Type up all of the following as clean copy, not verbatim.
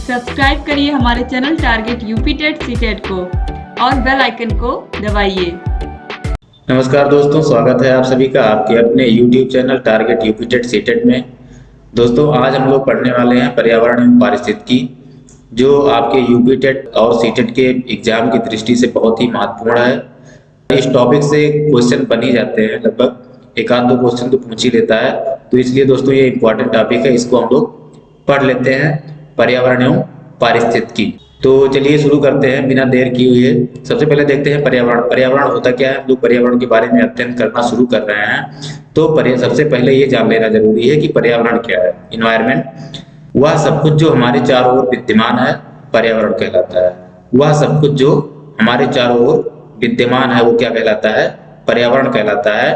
Subscribe करिए हमारे channel target UP TET CTET को और बेल आइकन को दबाइए। नमस्कार दोस्तों, स्वागत है आप सभी का आपके अपने YouTube channel target UP TET CTET में। दोस्तों, आज हम लोग पढ़ने वाले हैं पर्यावरण एवं पारिस्थितिकी, जो आपके यूपी टेट और सीटेट के एग्जाम की दृष्टि से बहुत ही महत्वपूर्ण है। इस टॉपिक से क्वेश्चन बन ही जाते हैं, लगभग एक आध दो क्वेश्चन तो पूछ ही लेता है, तो इसलिए दोस्तों ये इंपॉर्टेंट टॉपिक है, इसको हम लोग पढ़ लेते हैं, पर्यावरण एवं पारिस्थितिकी। तो चलिए शुरू करते हैं बिना देर किए हुए। सबसे पहले देखते हैं पर्यावरण। पर्यावरण होता क्या है, हम लोग पर्यावरण के बारे में अध्ययन करना शुरू कर रहे हैं, तो सबसे पहले ये जान लेना जरूरी है कि पर्यावरण क्या है। इन्वायरमेंट वह सब कुछ जो हमारे चारों ओर विद्यमान है, पर्यावरण कहलाता है। वह सब कुछ जो हमारे चारों ओर विद्यमान है वो क्या कहलाता है, पर्यावरण कहलाता है।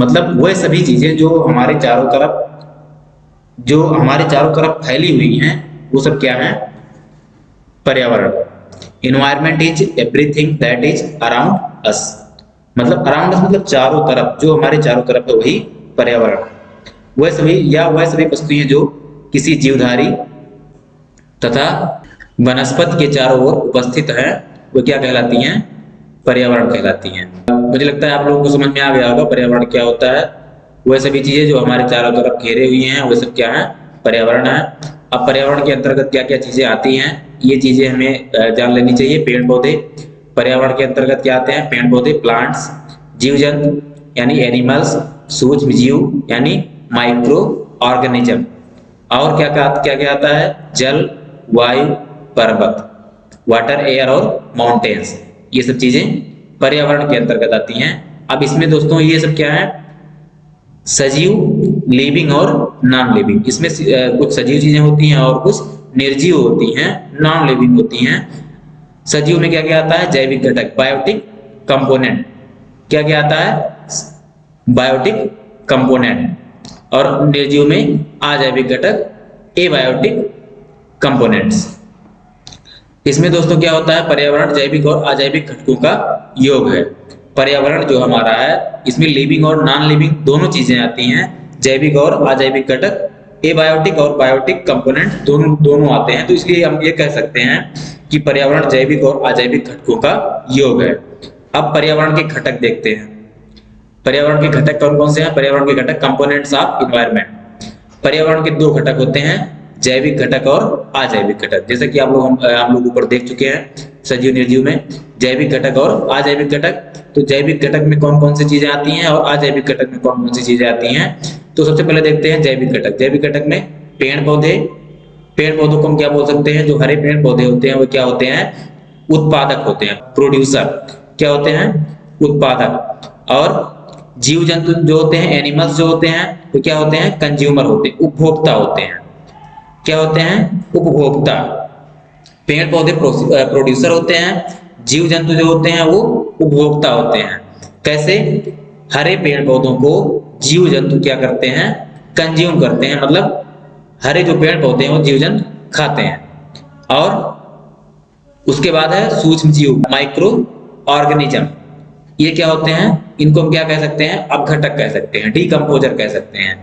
मतलब वह सभी चीजें जो हमारे चारों तरफ फैली हुई हैं, वो सब क्या है, पर्यावरण। Environment is everything that is around us. मतलब अराउंड अस मतलब चारों तरफ, जो हमारे चारों तरफ है वही पर्यावरण। वह सभी वस्तुएं जो किसी जीवधारी तथा वनस्पति के चारों ओर उपस्थित है, वो क्या कहलाती हैं, पर्यावरण कहलाती हैं। मुझे लगता है आप लोगों को समझ में आ गया होगा पर्यावरण क्या होता है। वह सभी चीजें जो हमारे चारों तरफ घेरे हुई हैं, वो सब क्या है, पर्यावरण है। अब पर्यावरण के अंतर्गत क्या क्या चीजें आती हैं, ये चीजें हमें जान लेनी चाहिए। पेड़ पौधे पर्यावरण के अंतर्गत क्या आते हैं, पेड़ पौधे, प्लांट्स, जीव जंतु यानी एनिमल्स, सूक्ष्म जीव यानी माइक्रो ऑर्गेनिज्म, और क्या क्या आता है, जल, वायु, पर्वत, वाटर, एयर और माउंटेन्स, ये सब चीजें पर्यावरण के अंतर्गत आती हैं। अब इसमें दोस्तों ये सब क्या है, सजीव, लिविंग और नॉन लिविंग। इसमें कुछ सजीव चीजें होती हैं और कुछ निर्जीव होती हैं, नॉन लिविंग होती हैं। सजीव में क्या क्या आता है, जैविक घटक, बायोटिक कंपोनेंट। क्या क्या आता है, बायोटिक कंपोनेंट। और निर्जीव में अजैविक घटक, एबायोटिक कंपोनेंट्स। इसमें दोस्तों क्या होता है, पर्यावरण जैविक और अजैविक घटकों का योग है। पर्यावरण जो हमारा है, इसमें लिविंग और नॉन लिविंग दोनों चीजें आती हैं, जैविक और अजैविक घटक, एबायोटिक और बायोटिक कंपोनेंट दोनों आते हैं। तो इसलिए हम ये कह सकते हैं कि पर्यावरण जैविक और अजैविक घटकों का योग है। अब पर्यावरण के घटक देखते हैं। पर्यावरण के घटक कौन कौन से हैं, पर्यावरण के घटक, कंपोनेंट्स ऑफ इन्वायरमेंट। पर्यावरण के दो घटक होते हैं, जैविक घटक और अजैविक घटक। जैसे कि हम लोग ऊपर देख चुके हैं, सजीव निर्जीव में जैविक घटक और अजैविक घटक। तो जैविक घटक में कौन कौन सी चीजें आती हैं और अजैविक घटक में कौन कौन सी चीजें आती हैं। तो सबसे पहले देखते हैं जैविक घटक। जैविक घटक में पेड़ पौधों को हम क्या बोल सकते हैं, जो हरे पेड़ पौधे होते हैं वो क्या होते हैं, उत्पादक होते हैं, प्रोड्यूसर। क्या होते हैं, उत्पादक। और जीव जंतु जो होते हैं, एनिमल्स जो होते हैं, तो क्या होते हैं, कंज्यूमर होते हैं, उपभोक्ता होते हैं। क्या होते हैं, उपभोक्ता। पेड़ पौधे प्रोड्यूसर होते हैं, जीव जंतु जो होते हैं वो उपभोक्ता होते हैं। कैसे, हरे पेड़ पौधों को जीव जंतु क्या करते हैं, कंज्यूम करते हैं। मतलब हरे जो पेड़ पौधे हैं वो जीव जंतु खाते हैं। और उसके बाद है सूक्ष्म जीव, माइक्रो ऑर्गेनिज्म। ये क्या होते हैं, इनको हम क्या कह सकते हैं, अपघटक कह सकते हैं, डीकंपोजर कह सकते हैं।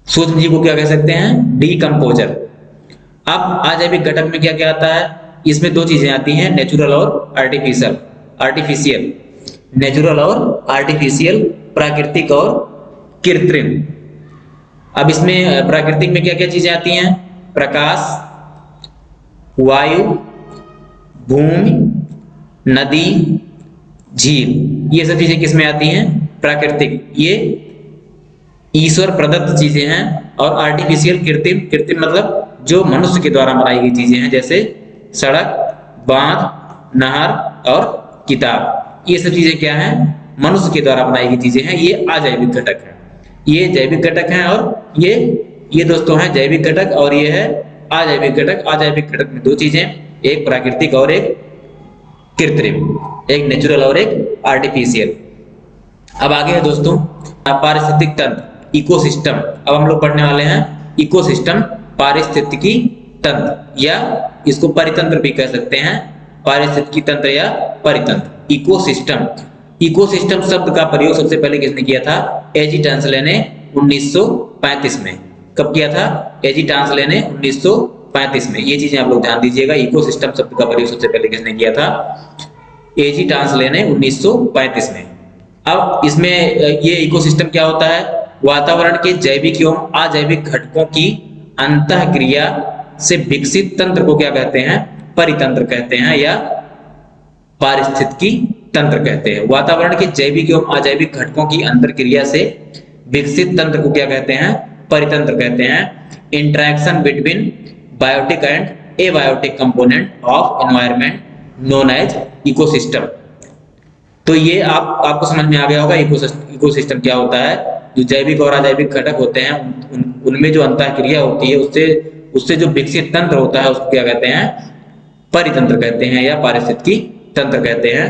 सूक्ष्म जीव को क्या कह सकते हैं, डीकंपोजर। अब अजैविक घटक में क्या क्या आता है, इसमें दो चीजें आती हैं, नेचुरल और आर्टिफिशियल। नेचुरल और आर्टिफिशियल, प्राकृतिक और कृत्रिम। अब इसमें प्राकृतिक में क्या क्या चीजें आती हैं, प्रकाश, वायु, भूमि, नदी, झील, ये सब चीजें किसमें आती हैं, प्राकृतिक। ये ईश्वर प्रदत्त चीजें हैं। और आर्टिफिशियल, कृत्रिम मतलब जो मनुष्य के द्वारा बनाई गई चीजें हैं, जैसे सड़क, बांध, नहर और किताब। ये सब चीजें क्या हैं, मनुष्य के द्वारा बनाई गई चीजें हैं। ये अजैविक घटक है, ये जैविक घटक हैं। और ये दोस्तों हैं जैविक घटक, और ये है अजैविक घटक। अजैविक घटक में दो चीजें, एक प्राकृतिक और एक कृत्रिम, एक नेचुरल और एक आर्टिफिशियल। अब आगे है दोस्तों पारिस्थितिक तंत्र, इकोसिस्टम। अब हम लोग पढ़ने वाले हैं इकोसिस्टम, पारिस्थितिकी तंत्र, या इसको परितंत्र भी कह सकते हैं, पारिस्थितिकी तंत्र या परितंत्र, इकोसिस्टम। इकोसिस्टम शब्द का प्रयोग सबसे पहले किसने किया था, एजी टांसले ने 1935 में। कब किया था, एजी टांसले ने 1935 में। ये चीजें आप लोग ध्यान दीजिएगा। इकोसिस्टम शब्द का प्रयोग सबसे पहले किसने किया था? एजी टांसले ने 1935 में। अब इसमें ये इकोसिस्टम क्या होता है? वातावरण के जैविक एवं अजैविक घटकों की अंतःक्रिया से विकसित तंत्र को क्या कहते हैं? परितंत्र कहते हैं या पारिस्थितिकी तंत्र कहते हैं। वातावरण के जैविक एवं अजैविक घटकों की अंतर्क्रिया से विकसित तंत्र को क्या कहते हैं? परितंत्र कहते हैं। Interaction between biotic and abiotic component of environment known as ecosystem. तो ये आपको समझ में आ गया होगा इकोसिस्टम क्या होता है। जो जैविक और अजैविक घटक होते हैं उनमें जो अंतःक्रिया होती है उससे जो विकसित तंत्र होता है उसको क्या कहते हैं? परितंत्र कहते हैं या पारिस्थितिकी तंत्र कहते हैं।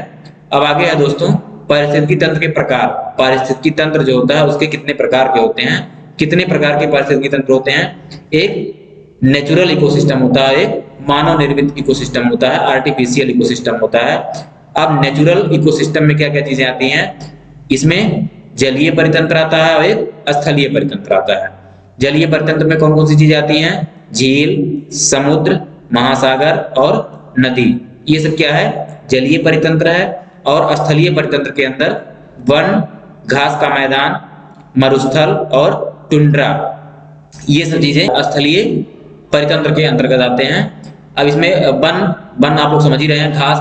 अब आगे है दोस्तों पारिस्थितिकी तंत्र के प्रकार। पारिस्थितिकी तंत्र जो होता है उसके कितने प्रकार के होते हैं? कितने प्रकार के पारिस्थितिकी तंत्र होते हैं? एक नेचुरल इकोसिस्टम होता है, एक मानव निर्मित इकोसिस्टम होता है, आर्टिफिशियल इकोसिस्टम होता है। अब नेचुरल इकोसिस्टम में क्या क्या चीजें आती हैं? इसमें जलीय परितंत्र आता है और एक स्थलीय परितंत्र आता है। जलीय परितंत्र में कौन कौन सी चीजें आती हैं? झील, समुद्र, महासागर और नदी, ये सब क्या है? जलीय परितंत्र है। और स्थलीय परितंत्र के अंदर वन, घास का मैदान, मरुस्थल और टुंड्रा, ये सब चीजें स्थलीय परितंत्र के अंतर्गत आते हैं। अब इसमें वन आप लोग समझ ही रहे हैं। घास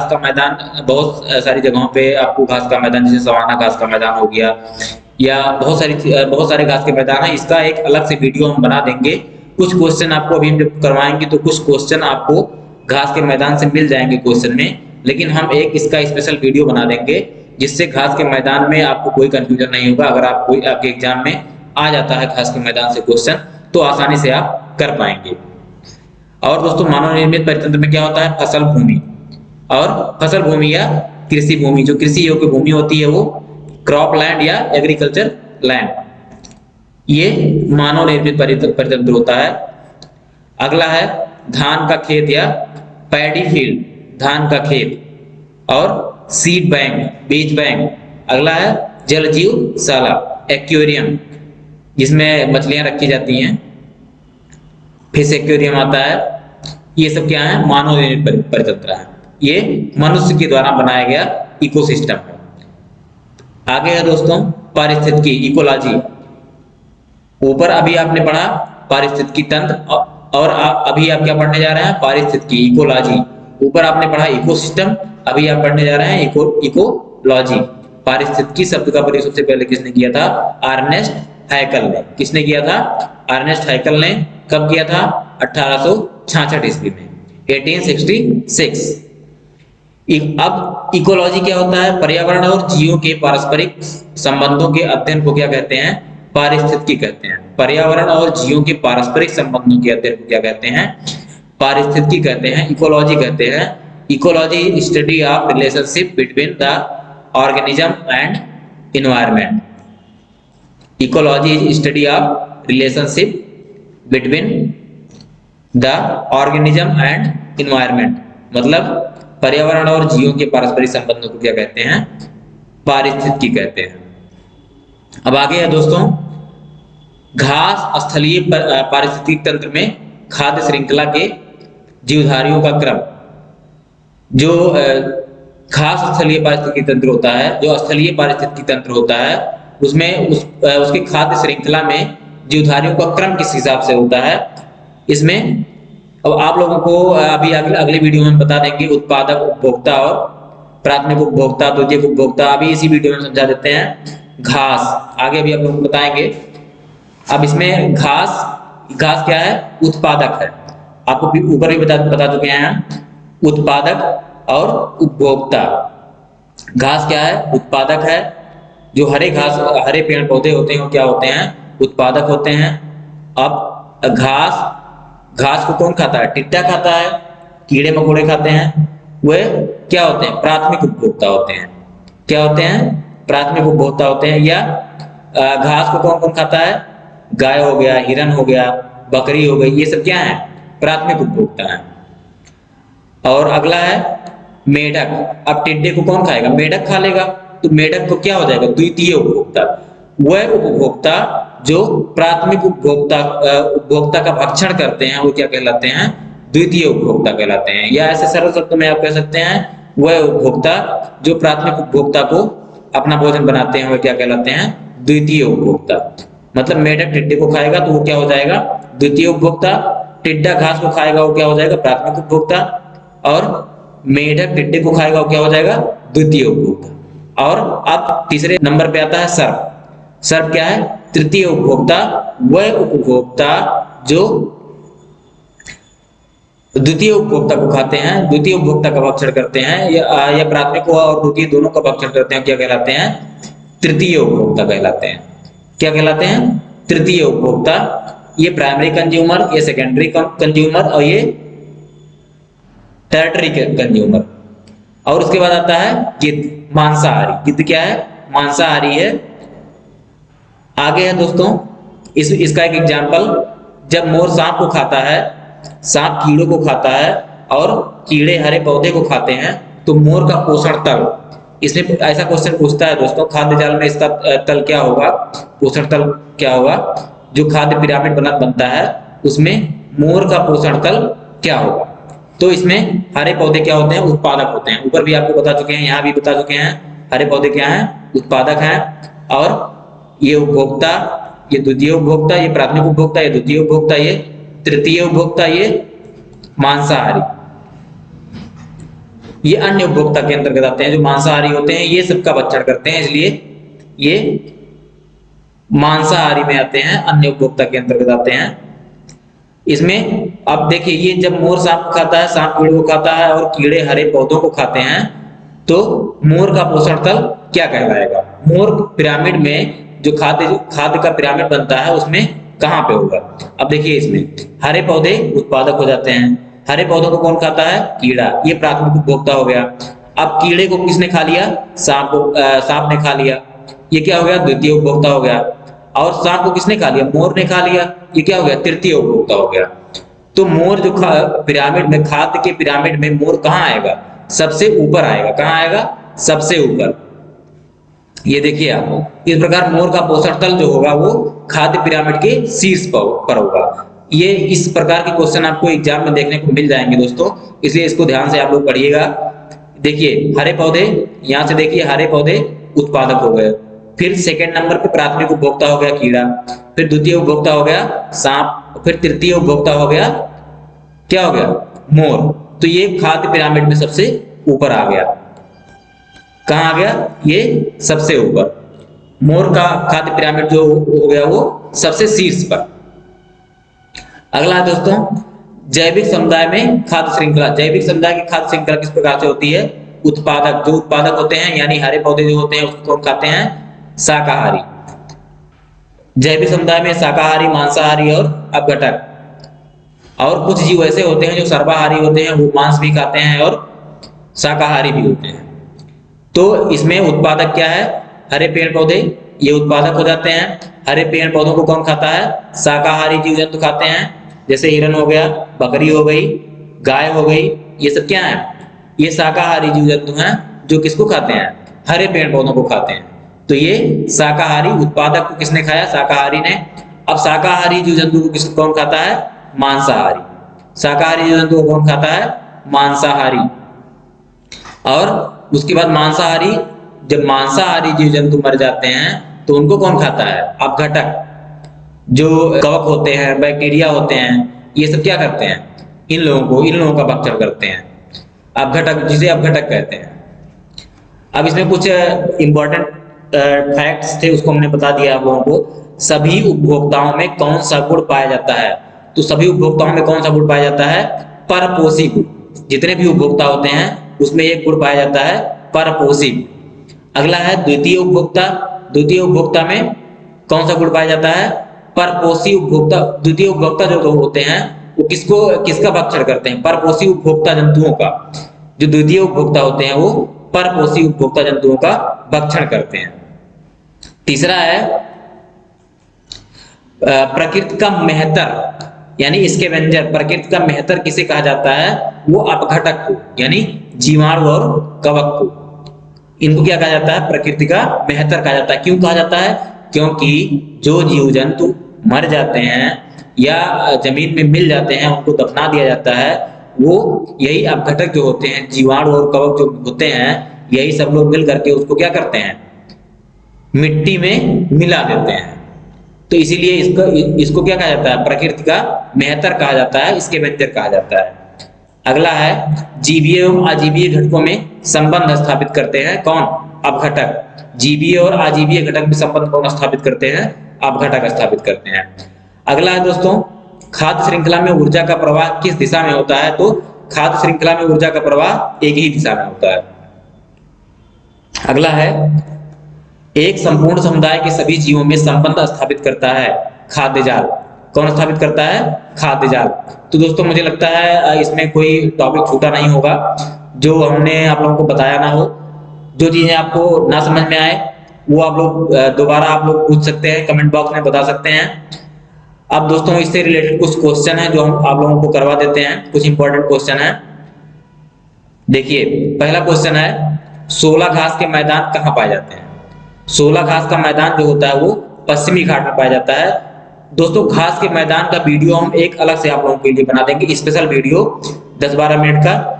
का मैदान बहुत सारी जगहों पे आपको घास का मैदान, जैसे सवाना घास का मैदान हो गया या बहुत सारे घास के मैदान है। इसका एक अलग से वीडियो हम बना देंगे। कुछ क्वेश्चन आपको अभी हम करवाएंगे तो कुछ क्वेश्चन आपको घास के मैदान से मिल जाएंगे क्वेश्चन में, लेकिन हम एक इसका स्पेशल वीडियो बना देंगे जिससे घास के मैदान में आपको कोई कंफ्यूजन नहीं होगा। अगर आपके एग्जाम में आ जाता है घास के मैदान से क्वेश्चन तो आसानी से आप कर पाएंगे। और दोस्तों मानव निर्मित परितंत्र में क्या होता है? फसल भूमि। और फसल भूमि या कृषि भूमि, जो कृषि योग्य भूमि होती है वो क्रॉप लैंड या एग्रीकल्चर लैंड, ये मानव निर्मित परितंत्र होता है। अगला है धान का खेत या पैडी फील्ड, धान का खेत। और सीड बैंक, बीज बैंक। अगला है जल जीवशाला, एक्वेरियम, जिसमें मछलियां रखी जाती हैं, फिश एक्वेरियम आता है। ये सब क्या है? मानव निर्मित परितंत्र है। ये मनुष्य के द्वारा बनाया गया इकोसिस्टम है। आगे है दोस्तों पारिस्थितिकी, इकोलॉजी। ऊपर अभी आपने पढ़ा पारिस्थितिकी तंत्र और अभी आप क्या पढ़ने जा रहे हैं? पारिस्थितिकी, इकोलॉजी। ऊपर आपने पढ़ा इकोसिस्टम, अभी आप पढ़ने जा रहे हैं इकोलॉजी। पारिस्थितिकी शब्द का प्रयोग सबसे पहले किसने किया था? अर्नेस्ट हैकल ने। किसने किया था? अर्नेस्ट हैकल ने। कब किया था? 1866 ईस्वी में, 1866। अब इकोलॉजी क्या होता है? पर्यावरण और जीवों के पारस्परिक संबंधों के अध्ययन को क्या कहते हैं? पारिस्थितिकी कहते हैं। पर्यावरण और जीवों के पारस्परिक संबंधों के अध्ययन को क्या कहते हैं? पारिस्थितिकी कहते हैं, इकोलॉजी कहते हैं। Ecology study of relationship between the organism and environment. Ecology is study of relationship between the organism and environment, मतलब पर्यावरण और जीवों के पारस्परिक संबंधों को क्या कहते हैं? पारिस्थितिकी कहते हैं। अब आगे है दोस्तों घास स्थलीय पारिस्थितिक तंत्र में खाद्य श्रृंखला के जीवधारियों का क्रम। जो घास स्थलीय पारिस्थितिकी तंत्र होता है, जो स्थलीय पारिस्थितिकी तंत्र होता है, उसमें उसकी खाद्य श्रृंखला में जीवधारियों का क्रम किस हिसाब से होता है? इसमें अब आप लोगों को अभी अगले वीडियो में बता देंगे उत्पादक, उपभोक्ता और प्राथमिक उपभोक्ता, द्वितीयक उपभोक्ता। अभी इसी वीडियो में समझा देते हैं घास, आगे भी आप लोगों को बताएंगे। अब इसमें घास क्या है? उत्पादक है। आपको ऊपर भी बता चुके हैं उत्पादक और उपभोक्ता। घास क्या है? उत्पादक है। जो हरे पेड़ पौधे होते हैं वो क्या होते हैं? उत्पादक होते हैं। अब घास को कौन खाता है? टिड्डा खाता है, कीड़े मकोड़े खाते हैं। वे क्या होते हैं? प्राथमिक उपभोक्ता होते हैं। क्या होते हैं? प्राथमिक उपभोक्ता होते हैं। या घास को कौन कौन खाता है? गाय हो गया, हिरन हो गया, बकरी हो गई, ये सब क्या है? प्राथमिक उपभोक्ता है। और अगला है मेढक। अब टिड्डे को कौन खाएगा? मेढक खा लेगा, तो मेढक को क्या हो जाएगा? द्वितीय उपभोक्ता। वह उपभोक्ता जो प्राथमिक उपभोक्ता का भक्षण करते हैं वो क्या कहलाते हैं? द्वितीय उपभोक्ता कहलाते हैं। या ऐसे सरल शब्दों में आप कह सकते हैं वह उपभोक्ता जो प्राथमिक उपभोक्ता को अपना भोजन बनाते हैं वो क्या कहलाते हैं? द्वितीय उपभोक्ता। मतलब मेढक टिड्डे को खाएगा तो वो क्या हो जाएगा? द्वितीय उपभोक्ता। टिड्डा घास को खाएगा वो क्या हो जाएगा? प्राथमिक उपभोक्ता। और मेढक टिड्डे को खाएगा वो क्या हो जाएगा? द्वितीय उपभोक्ता। और अब तीसरे नंबर पे आता है सर्प। सर्प क्या है? तृतीय उपभोक्ता। वह उपभोक्ता जो द्वितीय उपभोक्ता को खाते हैं, द्वितीय उपभोक्ता का भक्षण करते हैं, या प्राथमिक और द्वितीय दोनों का भक्षण करते हैं, क्या कहलाते हैं? तृतीय उपभोक्ता कहलाते हैं। क्या कहलाते हैं? तृतीय उपभोक्ता। ये प्राइमरी कंज्यूमर, ये सेकेंडरी कंज्यूमर और ये टर्टरी कंज्यूमर। और उसके बाद आता है गिद्ध, मांसाहारी। गिद्ध क्या है? मांसाहारी है। आगे है दोस्तों इसका एक एग्जाम्पल, जब मोर सांप को खाता है, सांप कीड़ों को खाता है और कीड़े हरे पौधे को खाते हैं, तो मोर का पोषण तल, इसमें ऐसा क्वेश्चन पूछता है दोस्तों, खाद्य जाल में इसका तल क्या होगा? पोषण तल क्या होगा? जो खाद्य पिरामिड बनता है उसमें मोर का पोषण तल क्या होगा? तो इसमें हरे पौधे क्या होते हैं? उत्पादक होते हैं। ऊपर भी आपको बता चुके हैं, यहाँ भी बता चुके हैं। हरे पौधे क्या हैं? उत्पादक हैं। और ये उपभोक्ता, ये द्वितीय उपभोक्ता, ये प्राथमिक उपभोक्ता, ये द्वितीय उपभोक्ता, ये तृतीय उपभोक्ता, ये मांसाहारी, ये अन्य उपभोक्ता के अंतर्गत आते हैं। जो मांसाहारी होते हैं ये सबका भक्षण करते हैं, इसलिए ये मांसाहारी में आते हैं, अन्य उपभोक्ता के अंतर्गत आते हैं। इसमें अब देखिए, ये जब मोर सांप खाता है, सांप कीड़े को खाता है और कीड़े हरे पौधों को खाते हैं, तो मोर का पोषण तल क्या कहलाएगा? मोर पिरामिड में जो खाद्य का पिरामिड बनता है उसमें कहां पे होगा? अब देखिए, इसमें हरे पौधे उत्पादक हो जाते हैं। हरे पौधों को कौन खाता है? कीड़ा। ये प्राथमिक उपभोक्ता हो गया। अब कीड़े को किसने खा लिया? सांप ने खा लिया, ये क्या हो गया? द्वितीय उपभोक्ता हो गया। और सांप को किसने खा लिया? मोर ने खा लिया, ये क्या हो गया? तृतीय उपभोक्ता हो गया। तो मोर जो पिरामिड में, खाद्य के पिरामिड में मोर कहाँ आएगा? सबसे ऊपर आएगा। कहाँ आएगा? सबसे ऊपर। ये देखिए आप, इस प्रकार मोर का पोषण तल जो होगा वो खाद्य पिरामिड के शीर्ष पर होगा। ये इस प्रकार के क्वेश्चन आपको एग्जाम में देखने को मिल जाएंगे दोस्तों, इसलिए इसको ध्यान से आप लोग पढ़िएगा। देखिए हरे पौधे, यहाँ से देखिए हरे पौधे उत्पादक हो गए। फिर सेकंड नंबर पे प्राथमिक उपभोक्ता हो गया कीड़ा, फिर द्वितीय उपभोक्ता हो गया सांप, फिर तृतीय उपभोक्ता हो गया, क्या हो गया? मोर। तो ये खाद्य पिरामिड में सबसे ऊपर आ गया। कहाँ आ गया? ये सबसे ऊपर। मोर का खाद्य पिरामिड जो हो गया वो सबसे शीर्ष पर। अगला है दोस्तों जैविक समुदाय में खाद्य श्रृंखला। जैविक समुदाय की खाद्य श्रृंखला किस प्रकार से होती है? उत्पादक, जो उत्पादक होते हैं यानी हरे पौधे जो होते हैं उसको कौन खाते हैं? शाकाहारी। जैविक समुदाय में शाकाहारी, मांसाहारी और अपघटक। और कुछ जीव ऐसे होते हैं जो सर्वाहारी होते हैं, वो मांस भी खाते हैं और शाकाहारी भी होते हैं। तो इसमें उत्पादक क्या है? हरे पेड़ पौधे, ये उत्पादक हो जाते हैं। हरे पेड़ पौधों को कौन खाता है? शाकाहारी जीव जंतु खाते हैं, जैसे हिरन हो गया, बकरी हो गई, गाय हो गई, ये सब क्या है? ये शाकाहारी जीव जंतु हैं जो किसको खाते हैं? हरे पेड़ पौधों को खाते हैं। तो ये शाकाहारी, उत्पादक को किसने खाया? शाकाहारी ने। अब शाकाहारी जीव जंतु को कौन खाता है? मांसाहारी। शाकाहारी जीव जंतु को कौन खाता है? मांसाहारी। और उसके बाद मांसाहारी, जब मांसाहारी जीव जंतु मर जाते हैं तो उनको कौन खाता है? अपघटक। जो कवक होते हैं, बैक्टीरिया होते हैं, ये सब क्या करते हैं? इन लोगों का भक्षण करते हैं। अपघटक, जिसे अपघटक कहते हैं। अब इसमें कुछ इंपॉर्टेंट फैक्ट्स थे, उसको हमने बता दिया आप लोगों को। सभी उपभोक्ताओं में कौन सा गुण पाया जाता है? तो सभी उपभोक्ताओं में कौन सा गुण पाया जाता है? परपोषी गुण। जितने भी उपभोक्ता होते हैं उसमें एक गुण पाया जाता है, परपोषी। अगला है द्वितीय उपभोक्ता। द्वितीय उपभोक्ता में कौन सा गुण पाया जाता है? परपोषी उपभोक्ता। द्वितीय उपभोक्ता जो होते हैं वो किसका भक्षण करते हैं? परपोषी उपभोक्ता जंतुओं का। जो द्वितीय उपभोक्ता होते हैं वो परपोषी उपभोक्ता जंतुओं का भक्षण करते हैं। तीसरा है प्रकृति का मेहतर, यानी इसके व्यंजन। प्रकृति का मेहतर किसे कहा जाता है? वो अपघटक को, यानी जीवाणु और कवक को। इनको क्या कहा जाता है? प्रकृति का मेहतर कहा जाता है। क्यों कहा जाता है? क्योंकि जो जीव जंतु मर जाते हैं या जमीन में मिल जाते हैं, उनको दफना दिया जाता है, वो यही अपघटक जो होते हैं, जीवाणु और कवक जो होते हैं, यही सब लोग मिल करके उसको क्या करते हैं, मिट्टी में मिला देते हैं। तो इसीलिए इसको क्या कहा जाता है, प्रकृति का मेहतर कहा जाता है, इसके वेंचर कहा जाता है। अगला है जीवीय एवं अजीवीय घटकों में संबंध स्थापित करते हैं कौन, अपघटक। जीवीय और अजीवीय घटक में संबंध कौन स्थापित करते हैं, अपघटक स्थापित करते हैं। अगला है दोस्तों, खाद्य श्रृंखला में ऊर्जा का प्रवाह किस दिशा में होता है, तो खाद्य श्रृंखला में ऊर्जा का प्रवाह एक ही दिशा में होता है। अगला है एक संपूर्ण समुदाय के सभी जीवों में संबंध स्थापित करता है खाद्य जाल। कौन स्थापित करता है, खाद्य जाल। तो दोस्तों मुझे लगता है इसमें कोई टॉपिक छूटा नहीं होगा जो हमने आप लोगों को बताया ना हो। जो चीजें आपको ना समझ में आए वो आप लोग दोबारा आप लोग पूछ सकते हैं, कमेंट बॉक्स में बता सकते हैं। अब दोस्तों इससे रिलेटेड कुछ क्वेश्चन है जो हम आप लोगों को करवा देते हैं, कुछ इंपॉर्टेंट क्वेश्चन है। देखिए पहला क्वेश्चन है, 16 घास के मैदान कहाँ पाए जाते हैं। 16 घास का मैदान जो होता है वो पश्चिमी घाट में पाया जाता है। दोस्तों घास के मैदान का वीडियो हम एक अलग से आप लोगों के लिए बना देंगे, स्पेशल वीडियो 10-12 मिनट का।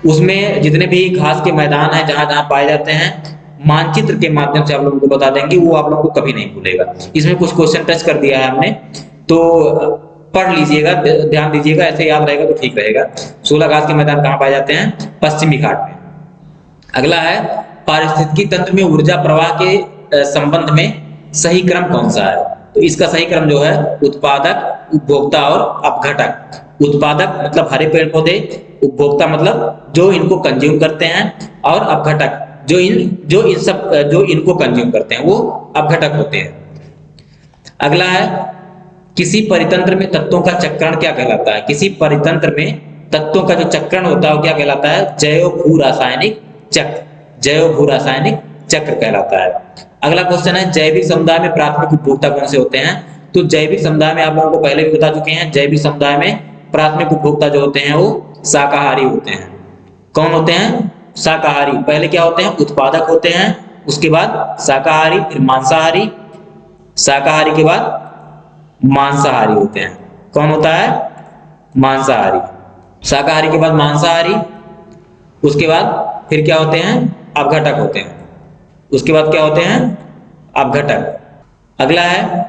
उसमें जितने भी घास के मैदान है जहां जहां पाए जाते हैं, मानचित्र के माध्यम से आप लोगों को बता देंगे, वो आप लोगों को कभी नहीं भूलेगा। इसमें कुछ क्वेश्चन टच कर दिया है हमने, तो पढ़ लीजिएगा, ध्यान दीजिएगा, ऐसे याद रहेगा तो ठीक रहेगा। 16 घास के मैदान कहाँ पाए जाते हैं, पश्चिमी घाट में। अगला है पारिस्थितिकी तंत्र में ऊर्जा प्रवाह के संबंध में सही क्रम कौन सा है। तो इसका सही क्रम जो है उत्पादक, उपभोक्ता और अपघटक। उत्पादक मतलब हरे पेड़ पौधे, उपभोक्ता मतलब जो इनको कंज्यूम करते हैं, और अपघटक जो इनको कंज्यूम करते हैं वो अपघटक होते हैं। अगला है किसी परितंत्र में तत्वों का चक्रण क्या कहलाता है। किसी परितंत्र में तत्वों का जो चक्रण होता है वो क्या कहलाता है, जैव भू रासायनिक चक्र। जैव भू रासायनिक चक्र कहलाता है। अगला क्वेश्चन है जैविक समुदाय में प्राथमिक उपभोक्ता कौन से होते हैं। तो जैविक समुदाय में आप लोगों को पहले भी बता चुके हैं, जैविक समुदाय में प्राथमिक उपभोक्ता जो होते हैं वो शाकाहारी होते हैं। कौन होते हैं, शाकाहारी। पहले क्या होते हैं, उत्पादक होते हैं, उसके बाद शाकाहारी, फिर मांसाहारी, शाकाहारी के बाद मांसाहारी होते हैं। कौन होता है, मांसाहारी। शाकाहारी के बाद मांसाहारी, उसके बाद फिर क्या होते हैं, अपघटक होते हैं। उसके बाद क्या होते हैं, अपघटक। अगला है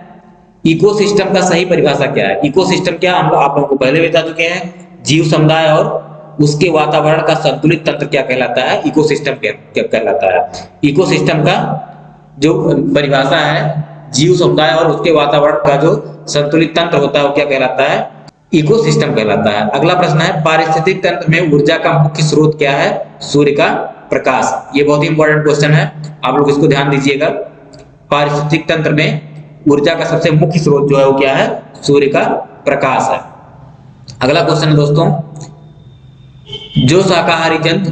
इकोसिस्टम का सही परिभाषा क्या है। इकोसिस्टम क्या, हम आप लोगों को पहले बता चुके हैं, जीव समुदाय और उसके वातावरण का संतुलित तंत्र क्या कहलाता है, इकोसिस्टम क्या कहलाता है। इकोसिस्टम का जो परिभाषा है, जीव समुदाय और उसके वातावरण का जो संतुलित तंत्र होता है वो क्या कहलाता है, इकोसिस्टम कहलाता है। अगला प्रश्न है पारिस्थितिक तंत्र में ऊर्जा का मुख्य स्रोत क्या है, सूर्य का प्रकाश। ये बहुत ही इंपॉर्टेंट क्वेश्चन है, आप लोग इसको ध्यान दीजिएगा। पारिस्थितिक तंत्र में ऊर्जा का सबसे मुख्य स्रोत जो है वो क्या है, सूर्य का प्रकाश है। अगला क्वेश्चन है दोस्तों, जो शाकाहारी जंतु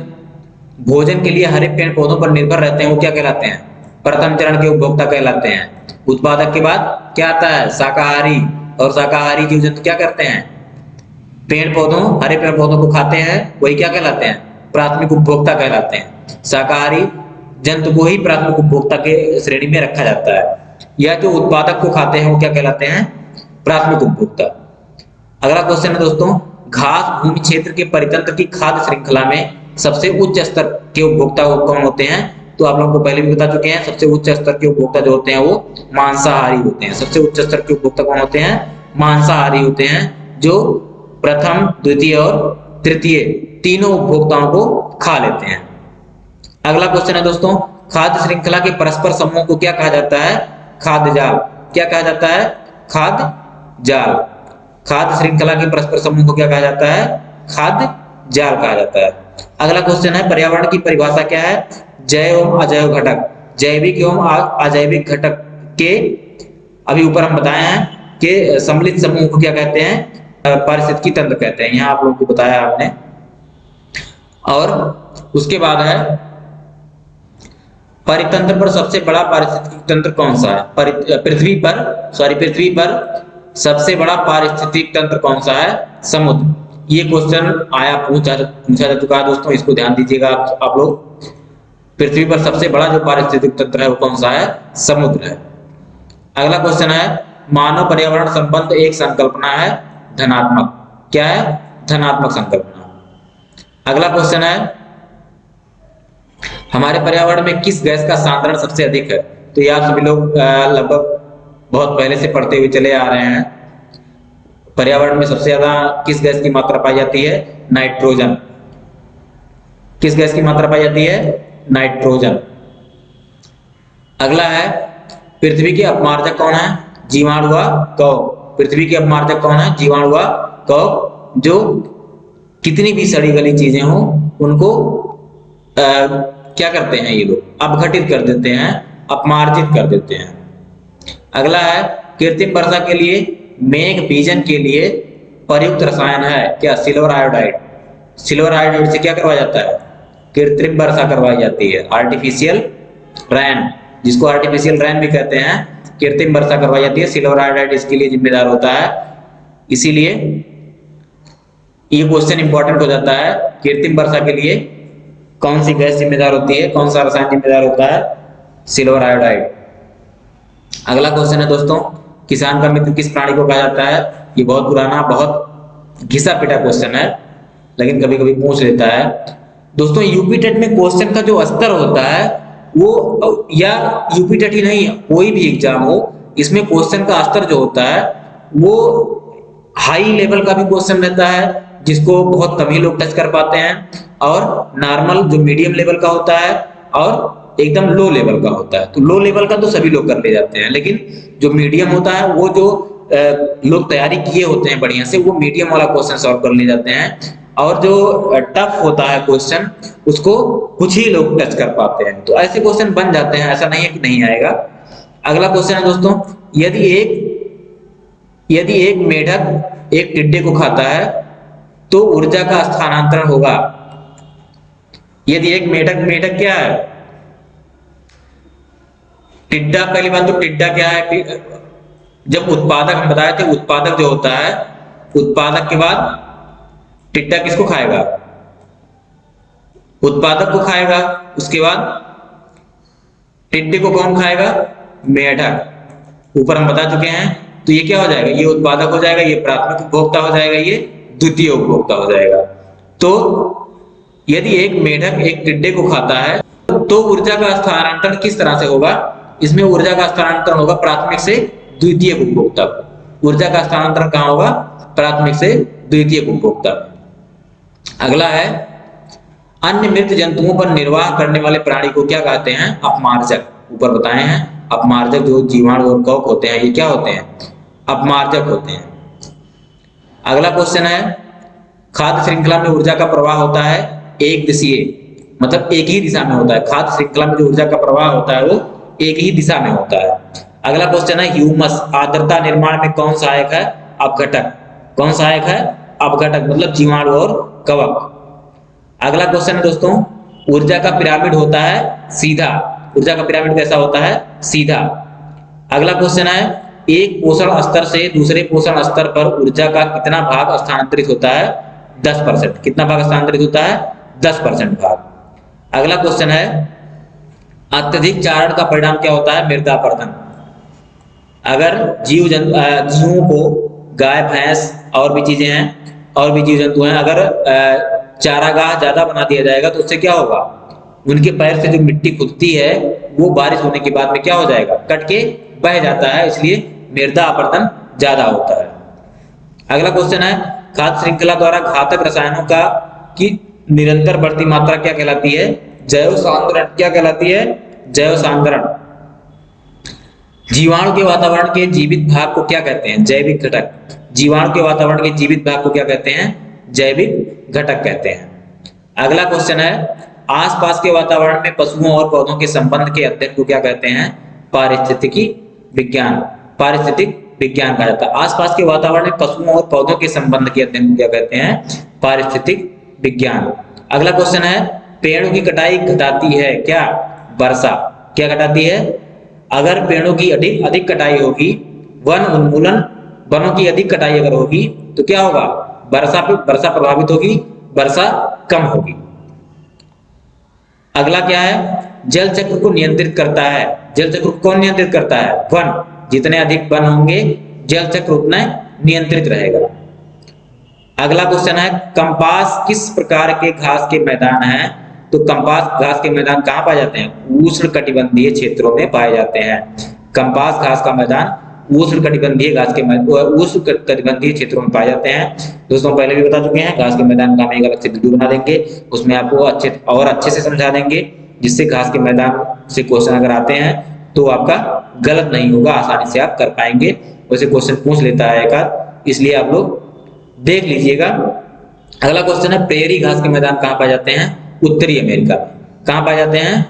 भोजन के लिए हरे पेड़ पौधों पर निर्भर रहते हैं वो क्या कहलाते हैं, प्रथम चरण के उपभोक्ता कहलाते हैं। उत्पादक के बाद क्या आता है, शाकाहारी। और शाकाहारी जीव जंतु क्या करते हैं, पेड़ पौधों, हरे पेड़ पौधों को खाते हैं, वही क्या कहलाते हैं, प्राथमिक उपभोक्ता कहलाते हैं। शाकाहारी जंतु को ही प्राथमिक उपभोक्ता के श्रेणी में रखा जाता है। या जो उत्पादक को खाते हैं वो क्या कहलाते हैं, प्राथमिक उपभोक्ता। अगला क्वेश्चन है दोस्तों, घास भूमि क्षेत्र के परितंत्र की खाद्य श्रृंखला में सबसे उच्च स्तर के उपभोक्ता कौन होते हैं। तो आप लोगों को पहले भी बता चुके हैं, सबसे उच्च स्तर के उपभोक्ता जो होते हैं वो मांसाहारी होते हैं। सबसे उच्च स्तर के उपभोक्ता कौन होते हैं, मांसाहारी होते हैं, जो प्रथम, द्वितीय और तृतीय तीनों उपभोक्ताओं को खा लेते हैं। अगला क्वेश्चन है दोस्तों, खाद्य श्रृंखला के परस्पर समूह को क्या कहा जाता है, खाद्य जाल। क्या कहा जाता है, खाद्य जाल। खाद्य श्रृंखला के परस्पर समूह को क्या कहा जाता है, खाद्य जाल कहा जाता है। अगला क्वेश्चन है पर्यावरण की परिभाषा क्या है, जैव एवं अजैव घटक। जैविक एवं अजैविक घटक के अभी ऊपर हम बताए हैं कि सम्मिलित समूह को क्या कहते हैं, पारिस्थितिकी तंत्र कहते हैं। यहाँ आप लोगों को बताया आपने। और उसके बाद है परितंत्र पर सबसे बड़ा पारिस्थितिकी तंत्र कौन सा है, पृथ्वी पर सबसे बड़ा पारिस्थितिक तंत्र कौन सा है, समुद्र। ये क्वेश्चन आया, पूछा जा चुका है दोस्तों, इसको ध्यान दीजिएगा आप लोग। पृथ्वी पर सबसे बड़ा जो पारिस्थितिक तंत्र है वो कौन सा है, समुद्र है। अगला क्वेश्चन है मानव पर्यावरण संबंध एक संकल्पना है धनात्मक। क्या है? धनात्मक संकल्पना। अगला क्वेश्चन है हमारे पर्यावरण में किस गैस का सांद्रण सबसे अधिक है? तो ये आप सभी लोग लगभग बहुत पहले से पढ़ते हुए चले आ रहे हैं। पर्यावरण में सबसे ज्यादा किस गैस की मात्रा पाई जाती है? नाइट्रोजन। किस गैस की मात्रा पाई जाती है? नाइट्रोजन। अगला है पृथ्वी के अपमार्जक कौन है? जीवाणु व कवक। पृथ्वी के अपमार्जक कौन है? जीवाणु व कवक, जो कितनी भी सड़ी गली चीजें हो उनको क्या करते हैं? ये लोग अपघटित कर देते हैं, अपमार्जित कर देते हैं। अगला है कृत्रिम वर्षा के लिए मेघ बीजन के लिए प्रयुक्त रसायन है क्या? Silver iodide. सिल्वर आयोडाइड से क्या करवाया जाता है? कृत्रिम वर्षा करवाई जाती है, आर्टिफिशियल रेन, जिसको आर्टिफिशियल रेन भी कहते हैं। कृत्रिम वर्षा करवाई जाती है, सिल्वर आयोडाइड इसके लिए जिम्मेदार होता है। इसीलिए ये क्वेश्चन इंपॉर्टेंट हो जाता है, कृत्रिम वर्षा के लिए कौन सी गैस जिम्मेदार होती है, कौन सा रसायन जिम्मेदार होता है? Silver iodide. अगला क्वेश्चन है दोस्तों किसान का मित्र किस प्राणी को कहा जाता है? ये बहुत पुराना, बहुत घिसा पिटा क्वेश्चन है, लेकिन कभी कभी पूछ लेता है। दोस्तों यूपी टेट में क्वेश्चन का जो स्तर होता है वो, या यूपी टेट ही नहीं, कोई भी एग्जाम हो, इसमें क्वेश्चन का स्तर जो होता है वो हाई लेवल का भी क्वेश्चन रहता है जिसको बहुत कम ही लोग टच कर पाते हैं, और नॉर्मल जो मीडियम लेवल का होता है, और एकदम लो लेवल का होता है। तो लो लेवल का तो सभी लोग कर ले जाते हैं, लेकिन जो मीडियम होता है वो जो लोग तैयारी किए होते हैं बढ़िया से, वो मीडियम वाला क्वेश्चन सॉल्व कर ले जाते हैं, और जो टफ होता है क्वेश्चन उसको कुछ ही लोग टच कर पाते हैं। तो ऐसे क्वेश्चन बन जाते हैं, ऐसा नहीं है कि नहीं आएगा। अगला क्वेश्चन है दोस्तों यदि एक मेढक एक टिड्डे को खाता है तो ऊर्जा का स्थानांतरण होगा। यदि एक मेढक क्या है? टिड्डा। पहली बात तो टिड्डा क्या है? जब उत्पादक, हम बताए थे, उत्पादक जो होता है, उत्पादक के बाद टिड्डा किसको खाएगा? उत्पादक को खाएगा। उसके बाद टिड्डे को कौन खाएगा? मेढक। ऊपर हम बता चुके हैं। तो ये क्या हो जाएगा? ये उत्पादक हो जाएगा, ये प्राथमिक उपभोक्ता हो जाएगा, ये द्वितीय उपभोक्ता हो जाएगा। तो यदि एक मेढक एक टिड्डे को खाता है तो ऊर्जा का स्थानांतरण किस तरह से होगा? इसमें ऊर्जा का स्थानांतरण होगा प्राथमिक से द्वितीय उपभोक्ता। ऊर्जा का स्थानांतरण कहां होगा? प्राथमिक से द्वितीय उपभोक्ता। अगला है अन्य मृत जंतुओं पर निर्वाह करने वाले प्राणी को क्या कहते हैं? अपमार्जक। ऊपर बताए हैं अपमार्जक जो जीवाणु और कवक होते हैं, ये क्या होते हैं? अपमार्जक होते हैं। अगला क्वेश्चन है खाद्य श्रृंखला में ऊर्जा का प्रवाह होता है एक दिशीय, मतलब एक ही दिशा में होता है। खाद्य श्रृंखला में जो ऊर्जा का प्रवाह होता है वो एक ही दिशा में होता है। अगला क्वेश्चन है ह्यूमस आर्द्रता निर्माण में कौन सहायक है? अपघटक। कौन सहायक है? अपघटक, मतलब जीवाणु और कवक। अगला क्वेश्चन है दोस्तों ऊर्जा का पिरामिड होता है सीधा। ऊर्जा का पिरामिड कैसा होता है? सीधा। अगला क्वेश्चन है एक पोषण स्तर से दूसरे पोषण स्तर पर ऊर्जा का कितना भाग स्थानांतरित होता है? 10%। कितना भाग स्थानांतरित होता है? 10% भाग। अगला क्वेश्चन है अत्यधिक चारण का परिणाम क्या होता है? मृदा अपरदन। अगर जीवों को, गाय भैंस और भी चीजें हैं, और भी जीव जंतु हैं, अगर चारागाह ज्यादा बना दिया जाएगा तो उससे क्या होगा? उनके पैर से जो मिट्टी खुदती है वो बारिश होने के बाद में क्या हो जाएगा? कट के बह जाता है, इसलिए मृदा अपरदन ज्यादा होता है। अगला क्वेश्चन है खाद्य श्रृंखला द्वारा घातक रसायनों का की निरंतर बढ़ती मात्रा क्या कहलाती है? जैव सांद्रण। क्या कहलाती है? जैव सांद्रण। जीवाणु के वातावरण के जीवित भाग को क्या कहते हैं? जैविक घटक। जीवाणु के वातावरण के जीवित भाग को क्या कहते हैं? जैविक घटक कहते हैं। अगला क्वेश्चन है आसपास के वातावरण में पशुओं और पौधों के संबंध के अध्ययन को क्या कहते हैं? पारिस्थितिकी विज्ञान। पारिस्थितिक विज्ञान कहा जाता है। आसपास के वातावरण में पशुओं और पौधों के संबंध के अध्ययन को क्या कहते हैं? पारिस्थितिक विज्ञान। अगला क्वेश्चन है पेड़ों की कटाई घटाती है क्या? वर्षा। क्या घटाती है? अगर पेड़ों की अधिक कटाई होगी, वन उन्मूलन, वनों की अधिक कटाई अगर होगी तो क्या होगा? वर्षा प्रभावित होगी, वर्षा कम होगी। अगला क्या है जल चक्र को नियंत्रित करता है? जल चक्र को कौन नियंत्रित करता है? वन। जितने अधिक वन होंगे जल चक्र उतना नियंत्रित रहेगा। अगला क्वेश्चन है कंपास किस प्रकार के घास के मैदान हैं? तो कंपास घास के मैदान कहाँ पाए जाते हैं? उष्ण कटिबंधीय क्षेत्रों में पाए जाते हैं। कंपास घास का मैदान उष्ण कटिबंधीय क्षेत्रों में पाए जाते हैं। दोस्तों पहले भी बता चुके हैं, घास के मैदान का हम एक अलग से वीडियो बना देंगे, उसमें आपको अच्छे से समझा देंगे, जिससे घास के मैदान से क्वेश्चन अगर आते हैं तो आपका गलत नहीं होगा, आसानी से आप कर पाएंगे। वैसे क्वेश्चन पूछ लेता है एक आध, इसलिए आप लोग देख लीजिएगा। अगला क्वेश्चन है प्रेयरी घास के मैदान कहाँ पाए जाते हैं? उत्तरी अमेरिका में। कहाँ पाए जाते हैं?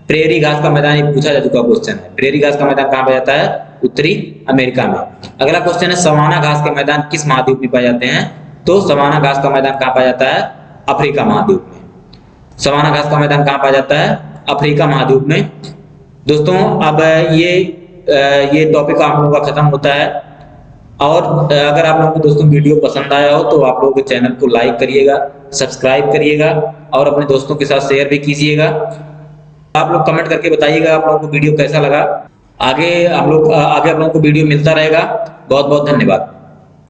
प्रेयरी घास का मैदान, ये पूछा जा चुका क्वेश्चन है। प्रेयरी घास का मैदान कहाँ पाया जाता है? उत्तरी अमेरिका में। अगला क्वेश्चन है सवाना घास के मैदान किस महाद्वीप में पाए जाते हैं? तो सवाना घास का मैदान कहाँ पाया जाता है? अफ्रीका महाद्वीप में। सवाना घास का मैदान कहाँ पाया जाता है? अफ्रीका महाद्वीप में। दोस्तों अब ये टॉपिक आप लोगों का खत्म होता है। और अगर आप लोगों को दोस्तों वीडियो पसंद आया हो तो आप लोग चैनल को लाइक करिएगा, सब्सक्राइब करिएगा और अपने दोस्तों के साथ शेयर भी कीजिएगा। आप लोग कमेंट करके बताइएगा आप लोगों को वीडियो कैसा लगा। आगे आप लोगों को वीडियो मिलता रहेगा। बहुत बहुत धन्यवाद।